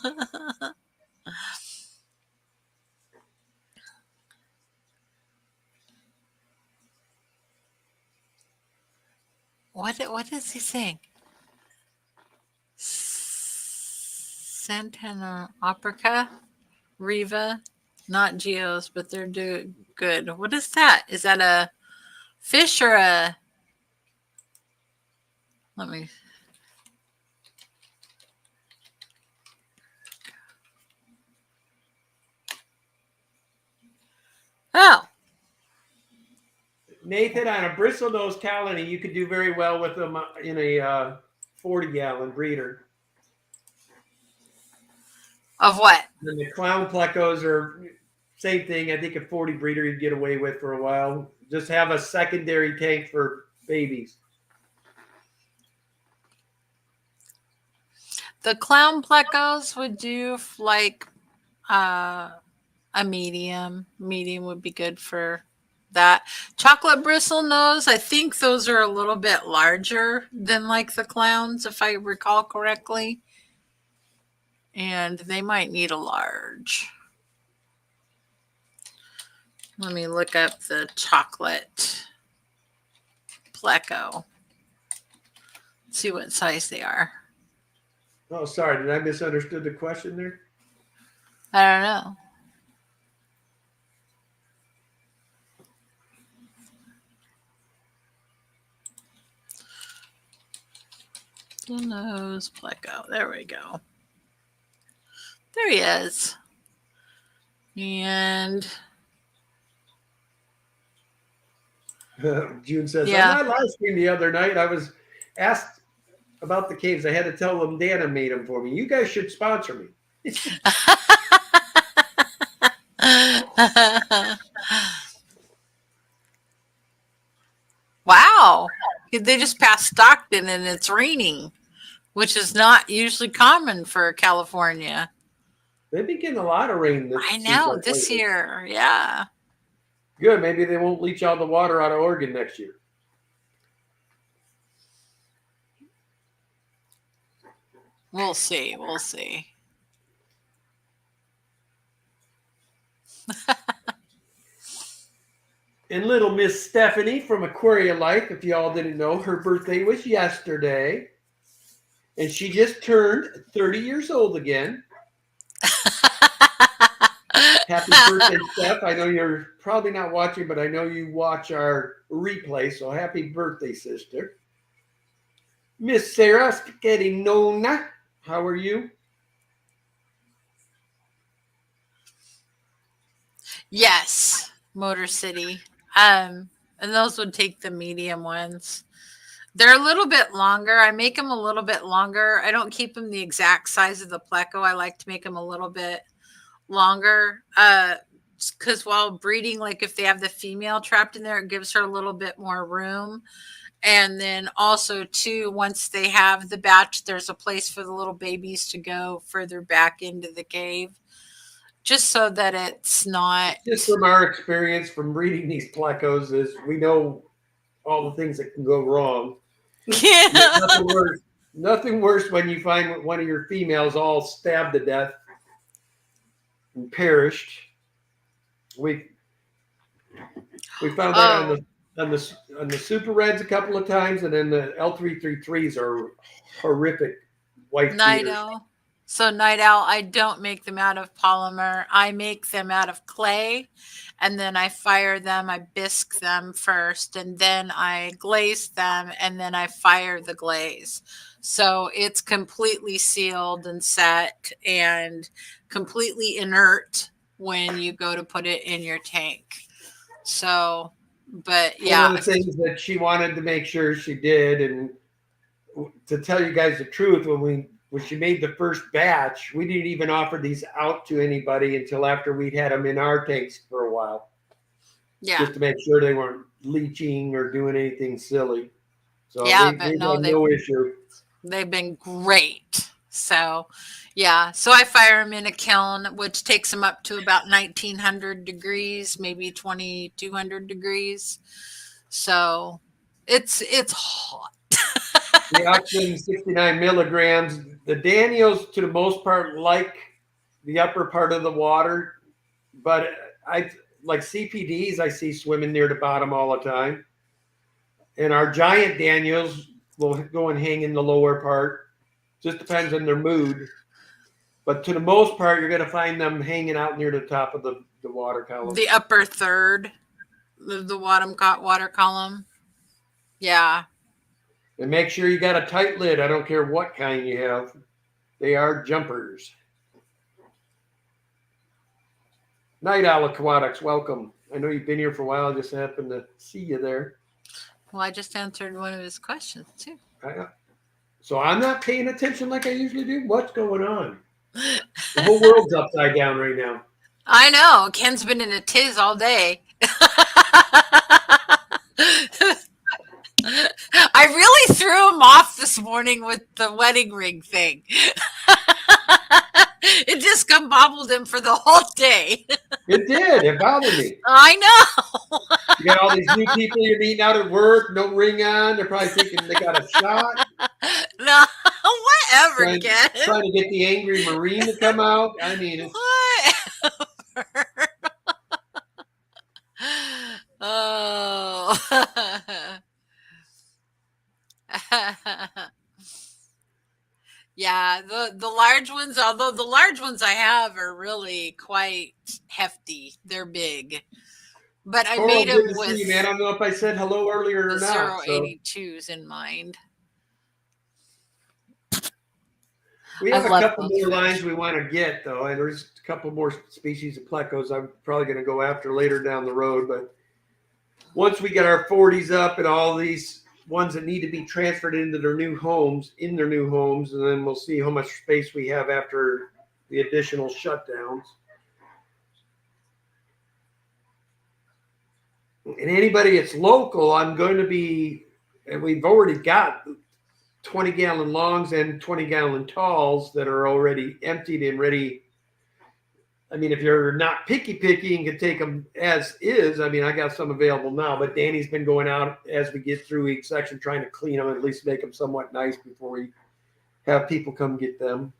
What is he saying? Santana Oprica, Riva, not Geos, but they're good. What is that? Is that a fish or a? Let me. Oh. Nathan, on a bristlenose colony, you could do very well with them in a 40-gallon breeder. Of what? And the clown plecos are same thing. I think a 40 breeder you'd get away with for a while. Just have a secondary tank for babies. The clown plecos would do like A medium. Medium would be good for that. Chocolate bristle nose, I think those are a little bit larger than like the clowns, if I recall correctly. And they might need a large. Let me look up the chocolate pleco. See what size they are. Oh, sorry. Did I misunderstood the question there? I don't know. The nose pleco. There we go. There he is. And June says, Yeah. on my live stream the other night, I was asked about the caves. I had to tell them Dana made them for me. You guys should sponsor me. Wow. They just passed Stockton and it's raining, which is not usually common for California. They've been getting a lot of rain. I know this lately. year. Yeah. Good. Maybe they won't leach all the water out of Oregon next year. We'll see. We'll see. And little Miss Stephanie from Aquaria Life, if y'all didn't know, her birthday was yesterday. And she just turned 30 years old again. Happy birthday, Steph. I know you're probably not watching, but I know you watch our replay. So happy birthday, sister. Miss Sarah Schetinona, how are you? Yes, Motor City. And those would take the medium ones. They're a little bit longer. I make them a little bit longer. I don't keep them the exact size of the pleco. I like to make them a little bit longer. Because while breeding, like if they have the female trapped in there, it gives her a little bit more room. And then also too, once they have the batch, there's a place for the little babies to go further back into the cave. Just so that it's not Just from our experience from breeding these plecos is we know all the things that can go wrong. Yeah. Nothing worse when you find one of your females all stabbed to death and perished. We found that on the Super Reds a couple of times, and then the L333s are horrific white Night feeders. owl. So night owl, I don't make them out of polymer. I make them out of clay, and then I fire them. I bisque them first, and then I glaze them, and then I fire the glaze. So it's completely sealed and set and completely inert when you go to put it in your tank. So, but yeah. One of the things that she wanted to make sure she did, and to tell you guys the truth, when she made the first batch, we didn't even offer these out to anybody until after we'd had them in our tanks for a while. Yeah. Just to make sure they weren't leaching or doing anything silly. So Yeah, we but had no, no issue. they've been great. So, yeah. So I fire them in a kiln, which takes them up to about 1900 degrees, maybe 2200 degrees. So it's hot. The oxygen 69 milligrams. The Daniels, to the most part, like the upper part of the water, but I like CPDs. I see swimming near the bottom all the time, and our giant Daniels will go and hang in the lower part. Just depends on their mood, but to the most part, you're going to find them hanging out near the top of the water column. The upper third of the water column. Yeah. And make sure you got a tight lid. I don't care what kind you have. They are jumpers. Night Owl Aquatics, welcome. I know you've been here for a while. I just happened to see you there. Well, I just answered one of his questions too. So I'm not paying attention like I usually do? What's going on? The whole world's upside down right now. I know. Ken's been in a tiz all day. I really threw him off this morning with the wedding ring thing. It just kabobbled him for the whole day. It did. It bothered me. I know. You got all these new people you're meeting out at work, no ring on. They're probably thinking they got a shot. No, whatever, Trying, Ken. trying to get the angry Marine to come out. I mean, it's, Whatever. Oh. Yeah, the large ones, although the large ones I have are really quite hefty. They're big. But I Coral, made good them to see with you, man. I don't know if I said hello earlier or the not. So 082s in mind. we I have a love couple those more lines fish. we want to get, though, and there's a couple more species of plecos I'm probably going to go after later down the road. But once we get our 40s up and all these ones that need to be transferred into their new homes, and then we'll see how much space we have after the additional shutdowns. And anybody that's local, I'm going to be, and we've already got 20-gallon longs and 20-gallon talls that are already emptied and ready. I mean, if you're not picky and can take them as is, I mean, I got some available now, but Danny's been going out as we get through each section trying to clean them, at least make them somewhat nice before we have people come get them.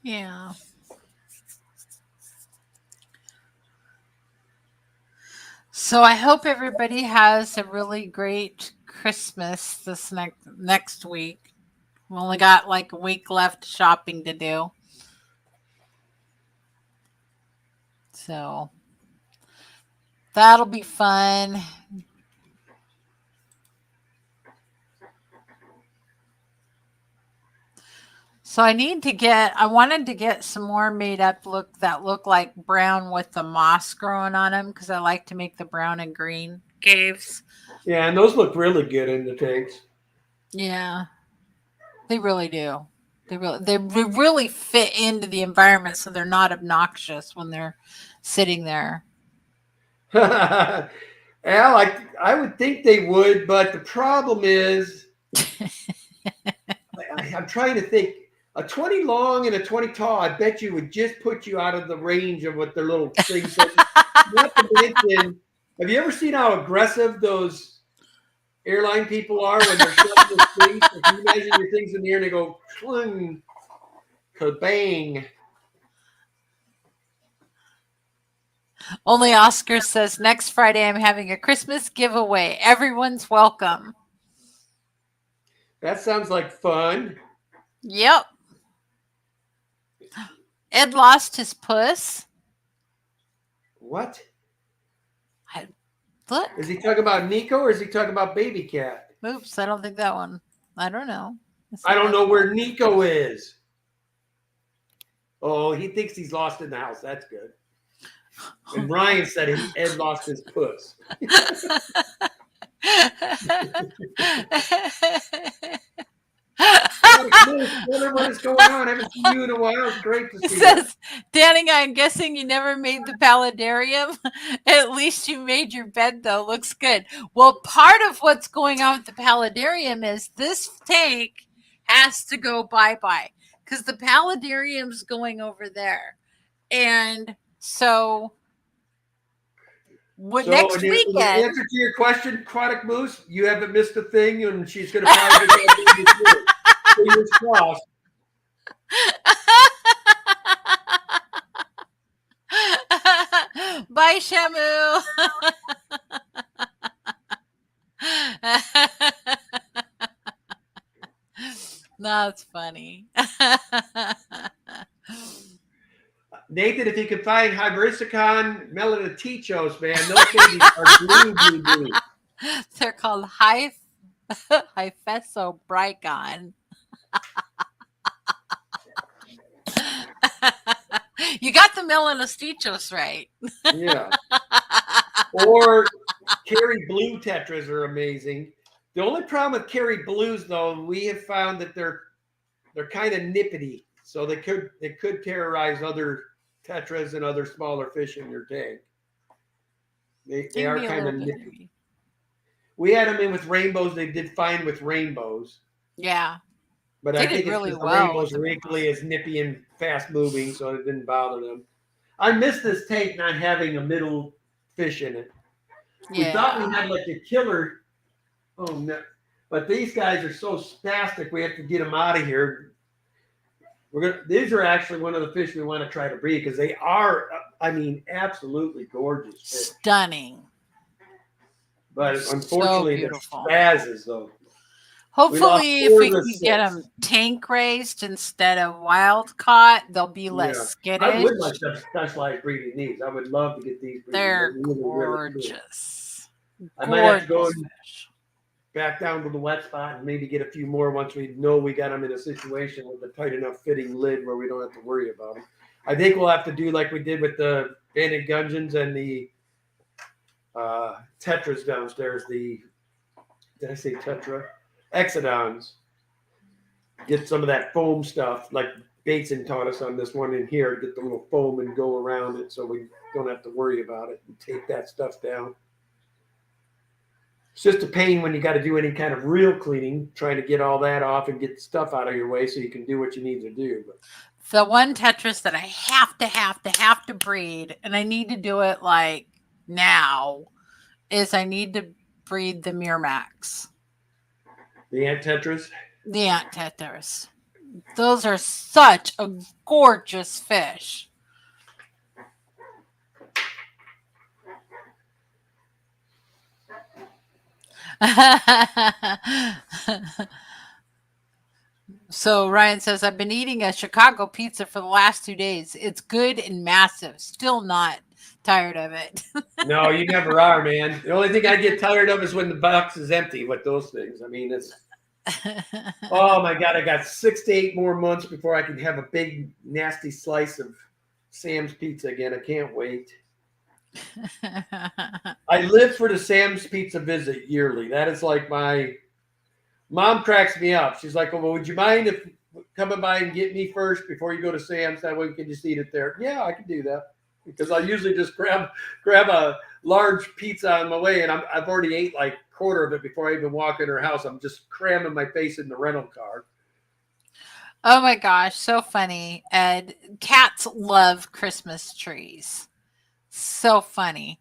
Yeah. So I hope everybody has a really great Christmas this next week. We only got like a week left shopping to do. So that'll be fun. So I wanted to get some more made up that look like brown with the moss growing on them because I like to make the brown and green caves. Yeah, and those look really good in the tanks. Yeah, they really do. They really fit into the environment so they're not obnoxious when they're sitting there. Al, I would think they would, but the problem is, I'm trying to think. A 20 long and a 20 tall, I bet you would just put you out of the range of what their little things are. Not to mention, have you ever seen how aggressive those airline people are when they're shoving those things? If you imagine your things in the air and they go cling, kabang. Only Oscar says next Friday I'm having a Christmas giveaway. Everyone's welcome. That sounds like fun. Yep. Ed lost his puss. What? Look. Is he talking about Nico or is he talking about Baby Cat? Oops, I don't think that one. I don't know. I don't know where Nico is. Oh, he thinks he's lost in the house. That's good. And Ryan said Ed lost his puss. What is going on? I haven't seen you in a while. It's great to see you. Says, Danny, I'm guessing you never made the paludarium. At least you made your bed, though. Looks good. Well, part of what's going on with the paludarium is this tank has to go bye-bye because the paludarium's going over there. And so next weekend. The answer to your question, Aquatic Moose, you haven't missed a thing, and she's going to probably get that. Fingers crossed. Bye, Shamu. That's funny. Nathan, if you can find Hybricicon melanotichos, man, those babies are blue. They're called Hyphesobricon. You got the melanostichos right. Yeah. Or Kerry Blue tetras are amazing. The only problem with Kerry Blues, though, we have found that they're kind of nippity, so they could terrorize other tetras and other smaller fish in your tank. They are kind of nippy. We had them in with rainbows. They did fine with rainbows. Yeah. But They I did think it's really because the well rainbows with are the equally as nippy and fast moving, so it didn't bother them. I miss this tank not having a middle fish in it. We thought we had like a killer. Oh no! But these guys are so spastic. We have to get them out of here. These are actually one of the fish we want to try to breed because they are, I mean, absolutely gorgeous fish. Stunning. But So unfortunately, they're beautiful. spazzes though. Hopefully, if four we of the can get six. them tank raised instead of wild caught, they'll be less Yeah. skittish. I would like to specialize breeding these. I would love to get these breeding. They're really, really cool. gorgeous. I might have to go Gorgeous and fish. back down to the wet spot and maybe get a few more once we know we got them in a situation with a tight enough fitting lid where we don't have to worry about them. I think we'll have to do like we did with the banded gudgeons and the tetras downstairs. Did I say tetra? Exodons. Get some of that foam stuff like Bateson taught us on this one in here. Get the little foam and go around it so we don't have to worry about it and take that stuff down. It's just a pain when you got to do any kind of real cleaning, trying to get all that off and get stuff out of your way so you can do what you need to do. But the one tetris that I have to breed, and I need to do it like now, is I need to breed the Miramax. The ant tetras? The ant tetras. Those are such a gorgeous fish. So Ryan says, I've been eating a Chicago pizza for the last 2 days. It's good and massive. Still not tired of it. No, you never are, man. The only thing I get tired of is when the box is empty with those things. I mean, it's, oh my God, I got 6 to 8 more months before I can have a big, nasty slice of Sam's Pizza again. I can't wait. I live for the Sam's Pizza visit yearly. That is like my mom cracks me up. She's like, well, would you mind if coming by and get me first before you go to Sam's? That way we can just eat it there. Yeah, I can do that. Because I usually just grab a large pizza on my way, and I've already ate like a quarter of it before I even walk in her house. I'm just cramming my face in the rental car. Oh my gosh, so funny. Ed, cats love Christmas trees. So funny.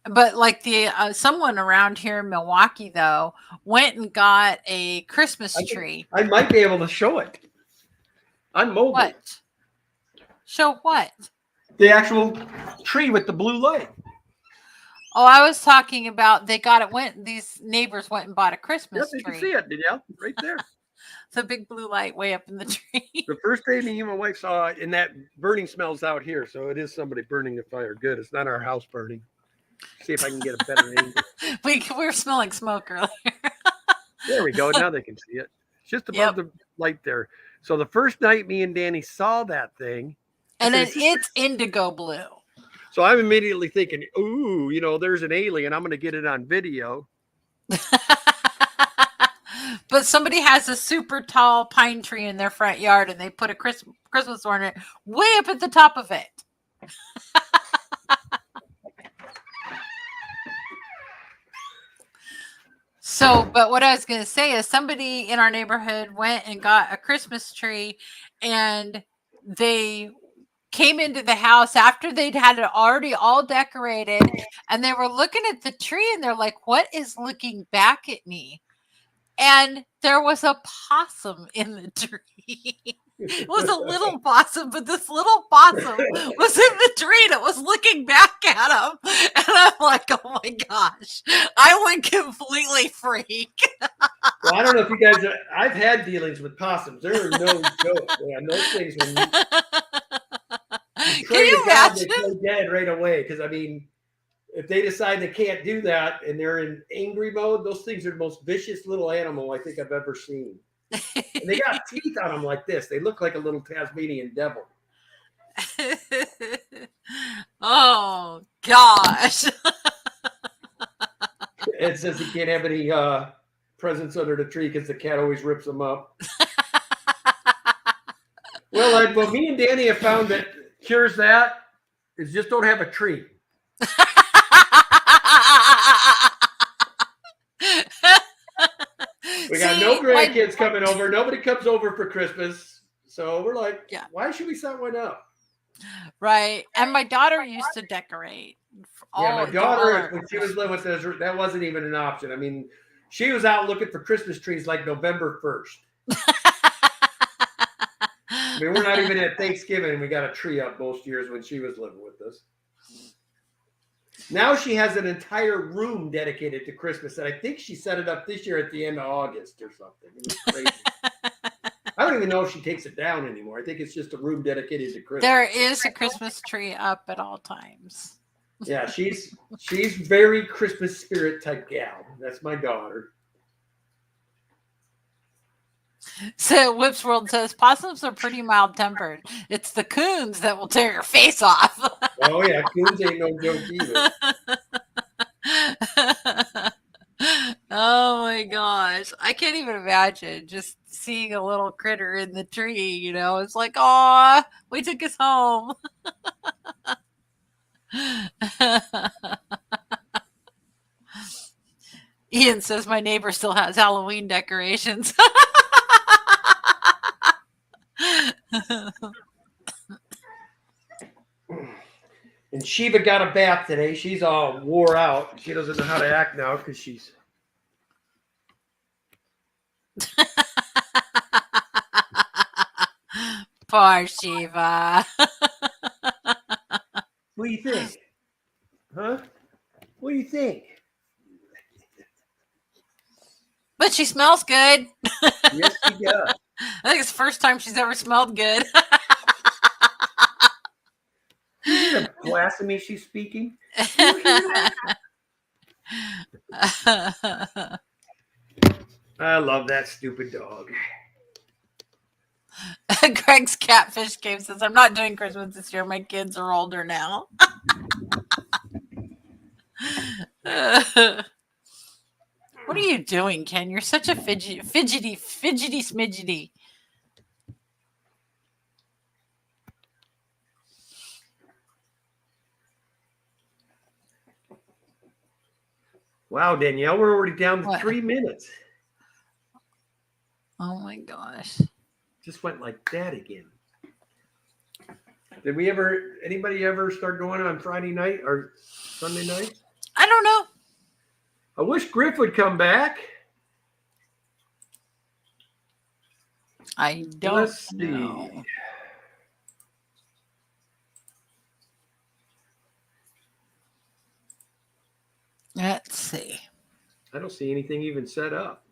But like the someone around here in Milwaukee though went and got a Christmas tree. I might be able to show it. I'm mobile. What? Show what? The actual tree with the blue light. Oh, I was talking about these neighbors went and bought a Christmas Yep, you tree. can see it, Danielle, right there. The big blue light way up in the tree. The first day me and my wife saw it, and that burning smells out here, so it is somebody burning the fire. Good, it's not our house burning. See if I can get a better angle. We were smelling smoke earlier. There we go. Now they can see it. It's just above the light there. So the first night me and Danny saw that thing. And then it's indigo blue. So I'm immediately thinking, ooh, there's an alien. I'm going to get it on video. But somebody has a super tall pine tree in their front yard and they put a Christmas ornament way up at the top of it. So, but what I was going to say is somebody in our neighborhood went and got a Christmas tree and they came into the house after they'd had it already all decorated and they were looking at the tree and they're like, what is looking back at me? And there was a possum in the tree. It was a little possum, but this little possum was in the tree and it was looking back at him. And I'm like, oh my gosh, I went completely freak. Well, I don't know if you guys I've had dealings with possums. There are no jokes, man. Those things, when you pray to God, they play dead right away. Because, I mean, if they decide they can't do that and they're in angry mode, those things are the most vicious little animal I think I've ever seen. And they got teeth on them like this. They look like a little Tasmanian devil. Oh, gosh. It says he can't have any presents under the tree because the cat always rips them up. Well, me and Danny have found that cures that is just don't have a tree. We got no See, my- grandkids coming over. Nobody comes over for Christmas. So we're like, Yeah. why should we set one up? Right. And my daughter used to decorate. Yeah, my do daughter, all when she was living with us, that wasn't even an option. I mean, she was out looking for Christmas trees like November 1st. I mean, we're not even at Thanksgiving. We got a tree up most years when she was living with us. Now she has an entire room dedicated to Christmas, and I think she set it up this year at the end of August or something. It was crazy. I don't even know if she takes it down anymore. I think it's just a room dedicated to Christmas. There is a Christmas tree up at all times. Yeah, she's very Christmas spirit type gal. That's my daughter. So Whips World says possums are pretty mild tempered. It's the coons that will tear your face off. Oh yeah, coons ain't no joke either. Oh my gosh. I can't even imagine just seeing a little critter in the tree, you know. It's like, "Aw, we took us home." Ian says my neighbor still has Halloween decorations. And Shiva got a bath today. She's all wore out. She doesn't know how to act now because she's. Poor Shiva. What do you think? Huh? What do you think? But she smells good. Yes, she does. I think it's the first time she's ever smelled good. You hear the blasphemy she's speaking? I love that stupid dog. Greg's Catfish Game says, I'm not doing Christmas this year. My kids are older now. What are you doing, Ken? You're such a fidgety smidgety. Wow, Danielle, we're already down to What? 3 minutes. Oh my gosh. Just went like that again. Did anybody ever start going on Friday night or Sunday night? I don't know. I wish Griff would come back. I don't Let's see. know. Let's see. I don't see anything even set up.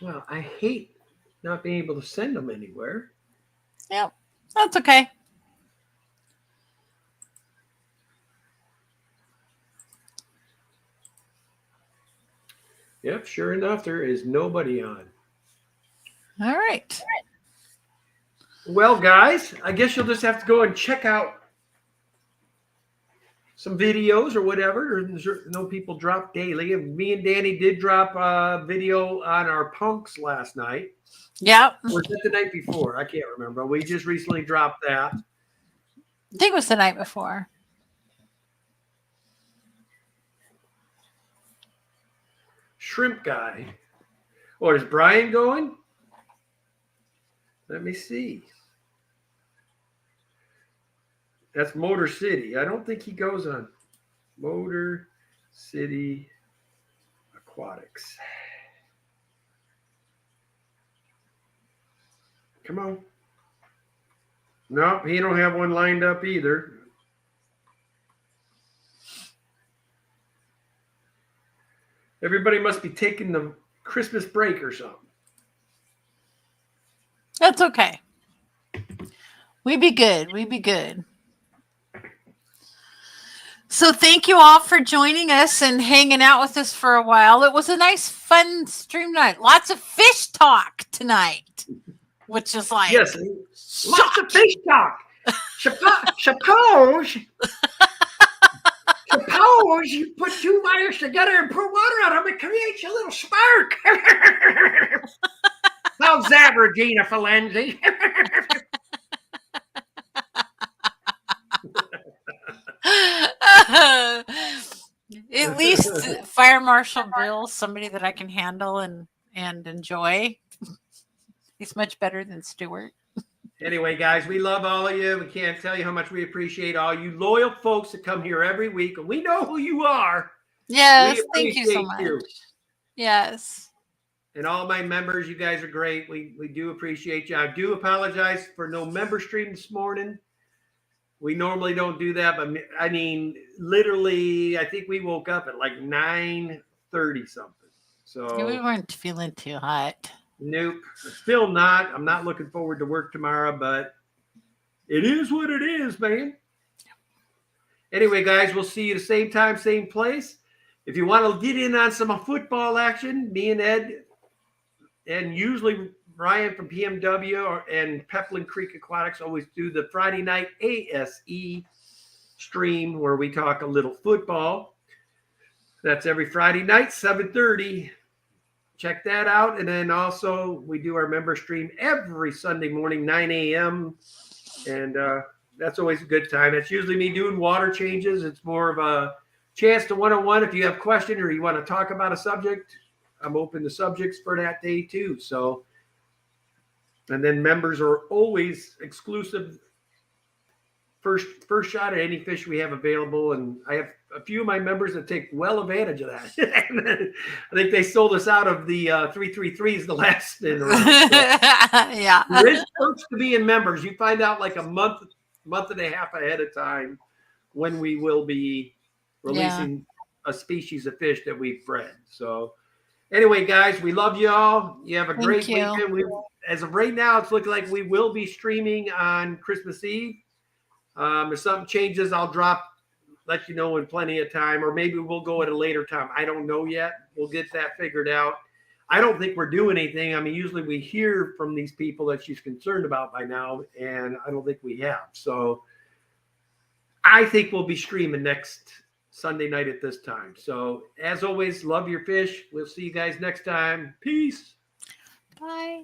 Well, I hate not being able to send them anywhere. Yep, that's okay. Yep, sure enough, there is nobody on. All right. Well, guys, I guess you'll just have to go and check out some videos or whatever. No people drop daily. And me and Danny did drop a video on our punks last night. Yep. Or was it the night before? I can't remember. We just recently dropped that. I think it was the night before. Shrimp guy. Oh, is Brian going? Let me see. That's Motor City. I don't think he goes on Motor City Aquatics. Come on. Nope, he don't have one lined up either. Everybody must be taking the Christmas break or something. That's okay. We be good. We be good. So thank you all for joining us and hanging out with us for a while. It was a nice, fun stream night. Lots of fish talk tonight, which is like Yes, lots of fish talk. Suppose you put two wires together and pour water on them, it creates a little spark. How's that, Regina Falenzi? At least Fire Marshal Bill, somebody that I can handle and enjoy. He's much better than Stuart. Anyway, guys, we love all of you. We can't tell you how much we appreciate all you loyal folks that come here every week, and we know who you are. Yes, We thank you so appreciate much. you. Yes. And all my members, you guys are great. We do appreciate you. I do apologize for no member stream this morning. We normally don't do that, but I mean, literally, I think we woke up at like 9:30 something. So We weren't feeling too hot. nope, still not. I'm not looking forward to work tomorrow, but it is what it is, man. Anyway, guys, we'll see you the same time, same place. If you want to get in on some football action, me and Ed, and usually Ryan from PMW and Peplin Creek Aquatics always do the Friday night ASE stream where we talk a little football. That's every Friday night, 7:30. Check that out. And then also we do our member stream every Sunday morning, 9 a.m. And that's always a good time. It's usually me doing water changes. It's more of a chance to one-on-one. If you have a question or you want to talk about a subject, I'm open to subjects for that day too. So, and then members are always exclusive first shot at any fish we have available. And I have a few of my members that take well advantage of that. I think they sold us out of the 333s the last spin around. So Yeah. there is perks to being members. You find out like a month and a half ahead of time when we will be releasing a species of fish that we've bred. So anyway, guys, we love you all. You have a great weekend. As of right now, it's looking like we will be streaming on Christmas Eve. If something changes, I'll let you know in plenty of time, or maybe we'll go at a later time. I don't know yet. We'll get that figured out. I don't think we're doing anything. I mean, usually we hear from these people that she's concerned about by now, and I don't think we have. So I think we'll be streaming next Sunday night at this time. So as always, love your fish. We'll see you guys next time. Peace. Bye.